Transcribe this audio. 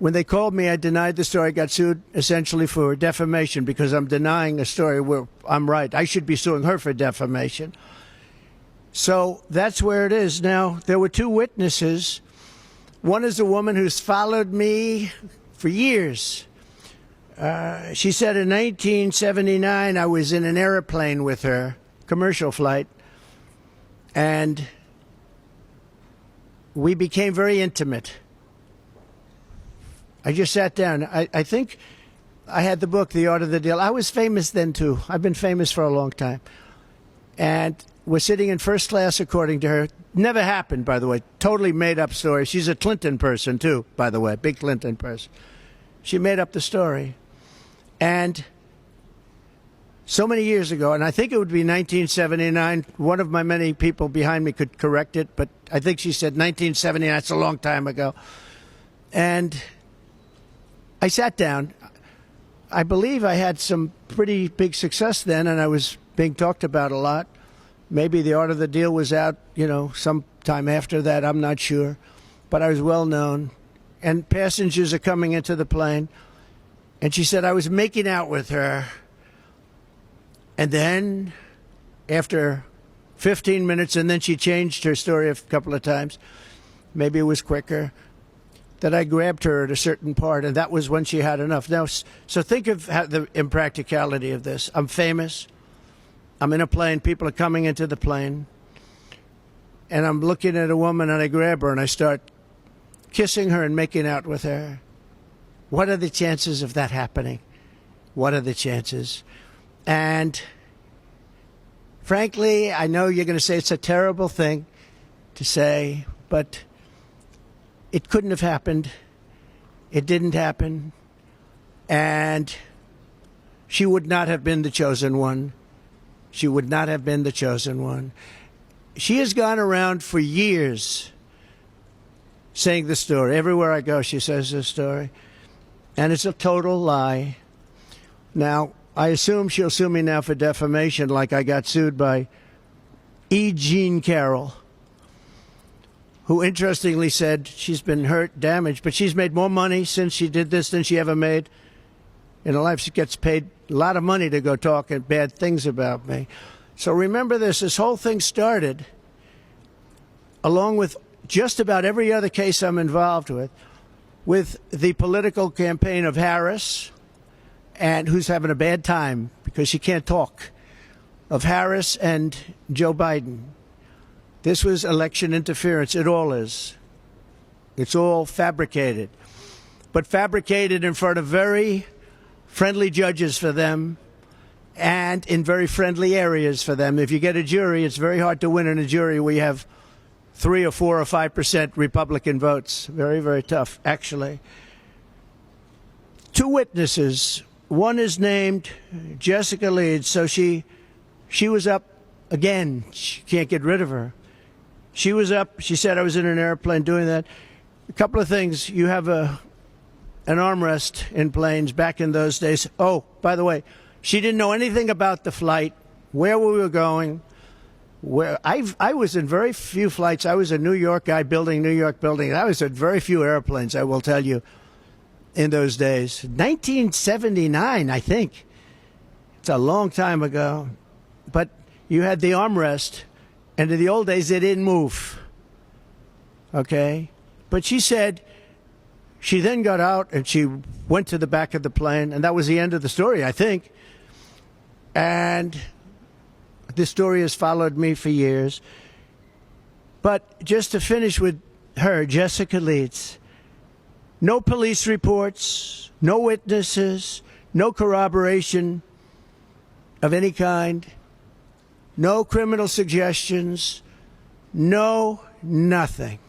When they called me, I denied the story. I got sued essentially for defamation because I'm denying a story where I'm right. I should be suing her for defamation. So that's where it is. Now, there were two witnesses. One is a woman who's followed me for years. She said in 1979, I was in an airplane with her, commercial flight, and we became very intimate. I just sat down. I think I had the book, The Art of the Deal. I was famous then, too. I've been famous for a long time. And we're sitting in first class, according to her. Never happened, by the way. Totally made up story. She's a Clinton person, too, by the way. Big Clinton person. She made up the story. And so many years ago, and I think it would be 1979. One of my many people behind me could correct it, but I think she said 1979. That's a long time ago. And I sat down. I believe I had some pretty big success then, and I was being talked about a lot. Maybe The Art of the Deal was out, sometime after that. I'm not sure. But I was well known. And passengers are coming into the plane. And she said I was making out with her. And then, after 15 minutes, and then she changed her story a couple of times. Maybe it was quicker. That I grabbed her at a certain part, and that was when she had enough. Now, so think of the impracticality of this. I'm famous. I'm in a plane. People are coming into the plane. And I'm looking at a woman, and I grab her, and I start kissing her and making out with her. What are the chances of that happening? What are the chances? And frankly, I know you're going to say it's a terrible thing to say, but it couldn't have happened. It didn't happen. And she would not have been the chosen one. She would not have been the chosen one. She has gone around for years saying the story. Everywhere I go, she says this story. And it's a total lie. Now, I assume she'll sue me now for defamation like I got sued by E. Jean Carroll, who interestingly said she's been hurt, damaged, but she's made more money since she did this than she ever made in her life. She gets paid a lot of money to go talk bad things about me. So remember this whole thing started, along with just about every other case I'm involved with the political campaign of Harris, and who's having a bad time because she can't talk, of Harris and Joe Biden. This was election interference. It all is. It's all fabricated. But fabricated in front of very friendly judges for them and in very friendly areas for them. If you get a jury, it's very hard to win in a jury where you have 3 or 4 or 5% Republican votes. Very, very tough, actually. Two witnesses. One is named Jessica Leeds. So she was up again. She can't get rid of her. She was up. She said I was in an airplane doing that. A couple of things. You have an armrest in planes back in those days. Oh, by the way, she didn't know anything about the flight, where we were going. I was in very few flights. I was a New York guy building New York buildings. I was in very few airplanes, I will tell you, in those days. 1979, I think. It's a long time ago. But you had the armrest. And in the old days, they didn't move. Okay? But she said she then got out and she went to the back of the plane. And that was the end of the story, I think. And this story has followed me for years. But just to finish with her, Jessica Leeds, no police reports, no witnesses, no corroboration of any kind. No criminal suggestions, no nothing.